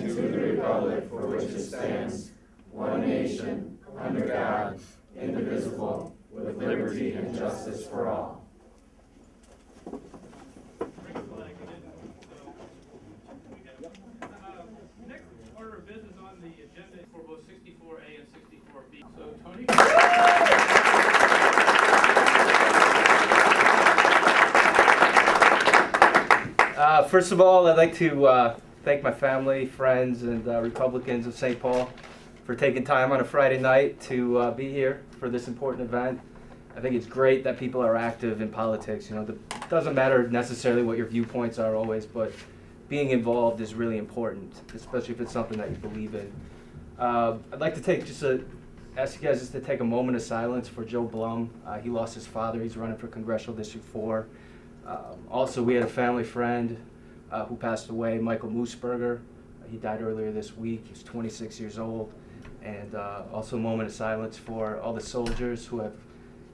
to the republic for which it stands, one nation, under God, indivisible, with liberty and justice for all. Next order of business on the agenda for both 64A and 64B. So, Tony. First of all, I'd like to thank my family, friends, and Republicans of St. Paul for taking time on a Friday night to be here for this important event. I think it's great that people are active in politics. You know, it doesn't matter necessarily what your viewpoints are always, but being involved is really important, especially if it's something that you believe in. I'd like to ask you guys just to take a moment of silence for Joe Blum. He lost his father. He's running for Congressional District 4. Also, we had a family friend who passed away, Michael Moosberger. He died earlier this week. He's 26 years old. And also a moment of silence for all the soldiers who have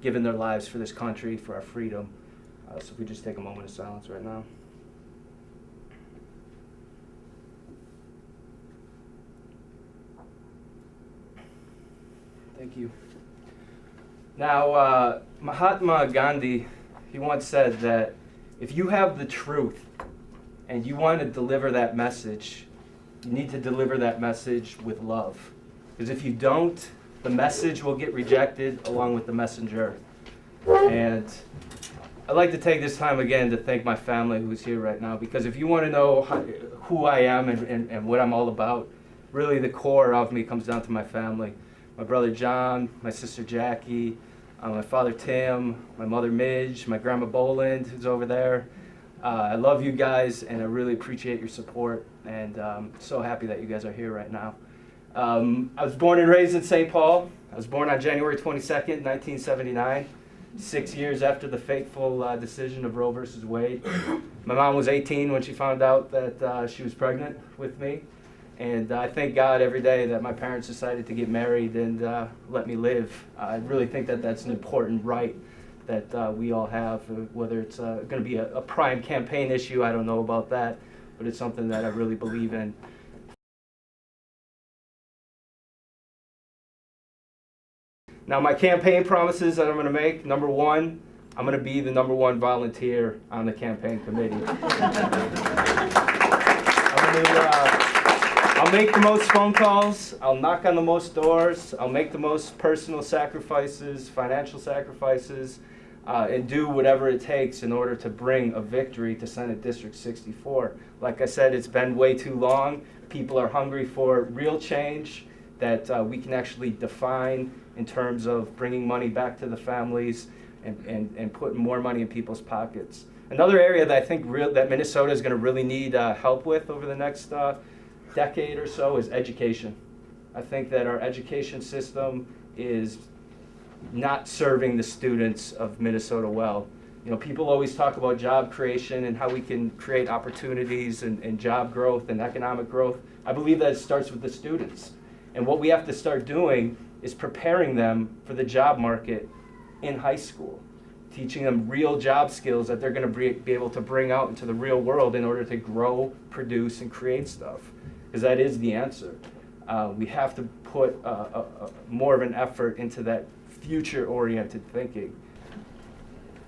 given their lives for this country, for our freedom. So if we just take a moment of silence right now. Thank you. Now, Mahatma Gandhi, he once said that if you have the truth and you want to deliver that message, you need to deliver that message with love. Because if you don't, the message will get rejected along with the messenger. And I'd like to take this time again to thank my family who's here right now, because if you want to know who I am and what I'm all about, really the core of me comes down to my family. My brother John, my sister Jackie, my father Tim, my mother Midge, my grandma Boland who's over there. I love you guys and I really appreciate your support, and so happy that you guys are here right now. I was born and raised in St. Paul. I was born on January 22nd, 1979, 6 years after the fateful decision of Roe versus Wade. My mom was 18 when she found out that she was pregnant with me. And I thank God every day that my parents decided to get married and let me live. I really think that that's an important right that we all have, whether it's going to be a prime campaign issue, I don't know about that, but it's something that I really believe in. Now, my campaign promises that I'm going to make, number one, I'm going to be the number one volunteer on the campaign committee. I'll make the most phone calls, I'll knock on the most doors, I'll make the most personal sacrifices, financial sacrifices, and do whatever it takes in order to bring a victory to Senate District 64. Like I said, it's been way too long. People are hungry for real change that we can actually define in terms of bringing money back to the families and putting more money in people's pockets. Another area that I think that Minnesota is going to really need help with over the next decade or so is education. I think that our education system is not serving the students of Minnesota well. You know, people always talk about job creation and how we can create opportunities and job growth and economic growth. I believe that it starts with the students. And what we have to start doing is preparing them for the job market in high school, teaching them real job skills that they're going to be able to bring out into the real world in order to grow, produce, and create stuff. Because that is the answer. We have to put more of an effort into that future-oriented thinking.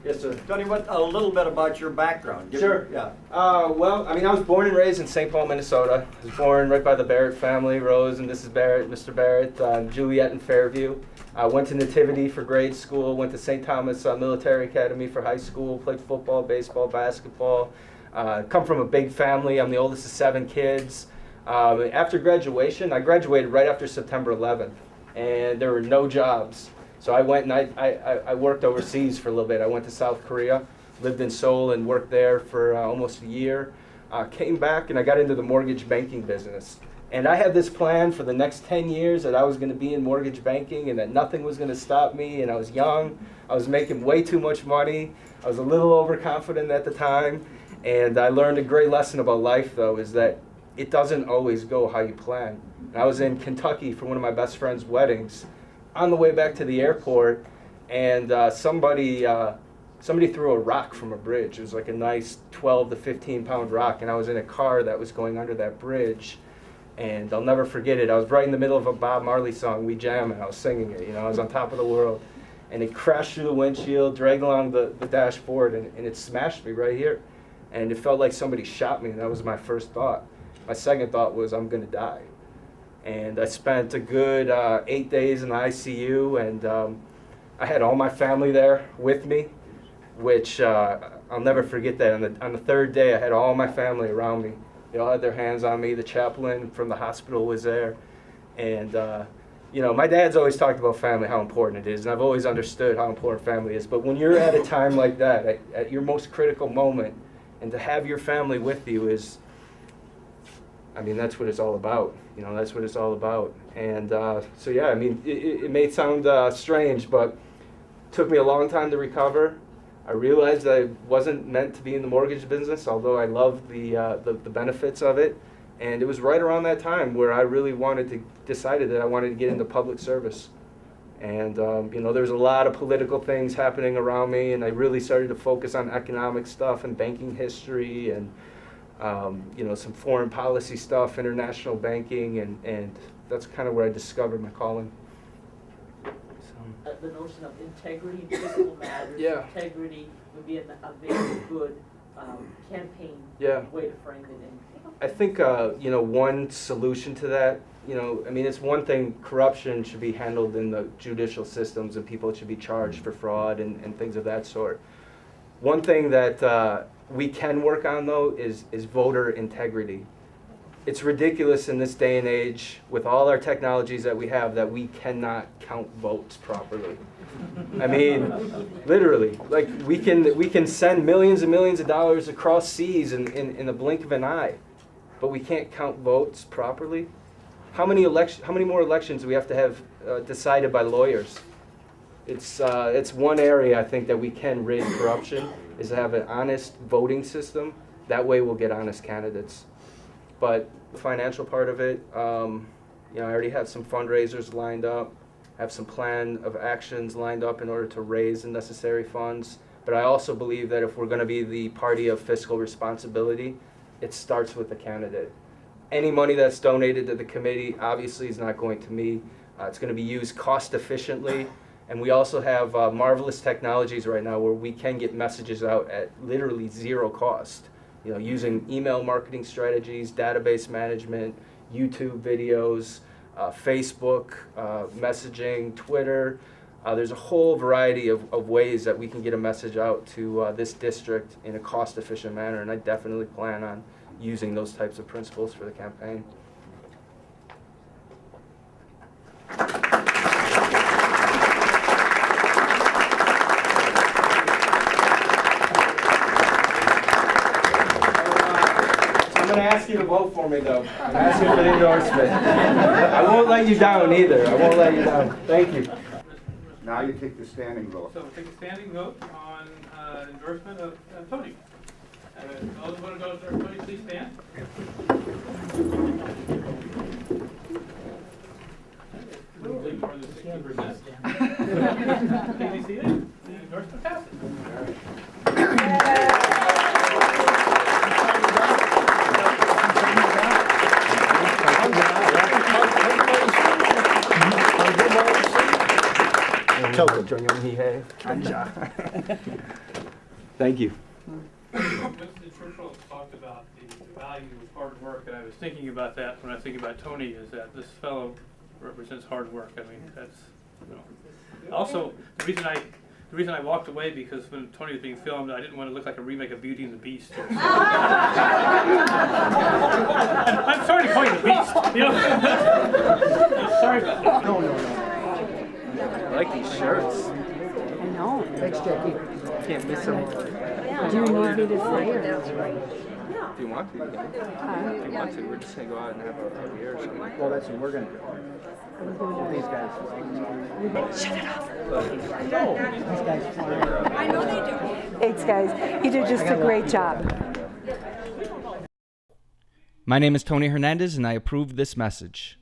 Yes, sir. Tony, a little bit about your background. Sure. Yeah. Well, I mean, I was born and raised in St. Paul, Minnesota. I was born right by the Barrett family, Rose and Mrs. Barrett, Mr. Barrett, Juliet and Fairview. I went to Nativity for grade school, went to St. Thomas Military Academy for high school, played football, baseball, basketball. Come from a big family. I'm the oldest of 7 kids. After graduation, I graduated right after September 11th, and there were no jobs. So I went and I worked overseas for a little bit. I went to South Korea, lived in Seoul and worked there for almost a year. Came back and I got into the mortgage banking business. And I had this plan for the next 10 years that I was going to be in mortgage banking and that nothing was going to stop me. And I was young. I was making way too much money. I was a little overconfident at the time. And I learned a great lesson about life, though, is that it doesn't always go how you plan. And I was in Kentucky for one of my best friend's weddings. On the way back to the airport, and somebody threw a rock from a bridge. It was like a nice 12 to 15 pound rock, and I was in a car that was going under that bridge. And I'll never forget it. I was right in the middle of a Bob Marley song, We Jam, and I was singing it. You know, I was on top of the world. And it crashed through the windshield, dragged along the dashboard, and it smashed me right here. And it felt like somebody shot me, and that was my first thought. My second thought was, I'm going to die. And I spent a good 8 days in the ICU, and I had all my family there with me, which I'll never forget that. On the third day, I had all my family around me. They all had their hands on me. The chaplain from the hospital was there. And, you know, my dad's always talked about family, how important it is, and I've always understood how important family is. But when you're at a time like that, at your most critical moment, and to have your family with you is, I mean, that's what it's all about. You know, that's what it's all about. And so, yeah, I mean, it may sound strange, but it took me a long time to recover. I realized that I wasn't meant to be in the mortgage business, although I loved the benefits of it. And it was right around that time where I really decided that I wanted to get into public service. And, you know, there was a lot of political things happening around me, and I really started to focus on economic stuff and banking history and, you know, some foreign policy stuff, international banking, and that's kind of where I discovered my calling. The notion of integrity in fiscal matters, Yeah. integrity would be a very good campaign Yeah. way to frame it. And, I think, you know, one solution to that, you know, I mean, it's one thing, corruption should be handled in the judicial systems and people should be charged for fraud and things of that sort. One thing that we can work on, though, is voter integrity. It's ridiculous in this day and age, with all our technologies that we have, that we cannot count votes properly. I mean, literally, like we can send millions and millions of dollars across seas in the blink of an eye, but we can't count votes properly. How many more elections do we have to have decided by lawyers? It's one area I think that we can rid corruption, is to have an honest voting system. That way we'll get honest candidates. But the financial part of it, you know, I already have some fundraisers lined up, have some plan of actions lined up in order to raise the necessary funds. But I also believe that if we're going to be the party of fiscal responsibility, it starts with the candidate. Any money that's donated to the committee obviously is not going to me. It's going to be used cost efficiently. And we also have marvelous technologies right now where we can get messages out at literally zero cost. You know, using email marketing strategies, database management, YouTube videos, Facebook, messaging, Twitter. There's a whole variety of ways that we can get a message out to this district in a cost-efficient manner, and I definitely plan on using those types of principles for the campaign. I'm going to ask you to vote for me, though. I'm asking for the endorsement. I won't let you down either. I won't let you down. Thank you. Now you take the standing vote. So we'll take a standing vote on endorsement of Tony. Those who want to go to Tony, please stand. Please more than 60%. Please see it. The endorsement passes. Thank you. Winston Churchill talked about the value of hard work, and I was thinking about that when I think about Tony, is that this fellow represents hard work. I mean, that's, you know. Also, the reason I walked away, because when Tony was being filmed, I didn't want to look like a remake of Beauty and the Beast. I'm sorry to call you the Beast. You know? Sorry about that. I like these shirts. I know. Thanks, Jackie. Can't miss them. Do you need me to say it? If you want to, you can. If you want to, we're just going to go out and have a beer or something. Well, that's what we're going to do. These guys. Shut it off. These guys fly. I know they do. Thanks, guys. You did just a great job. My name is Tony Hernandez, and I approve this message.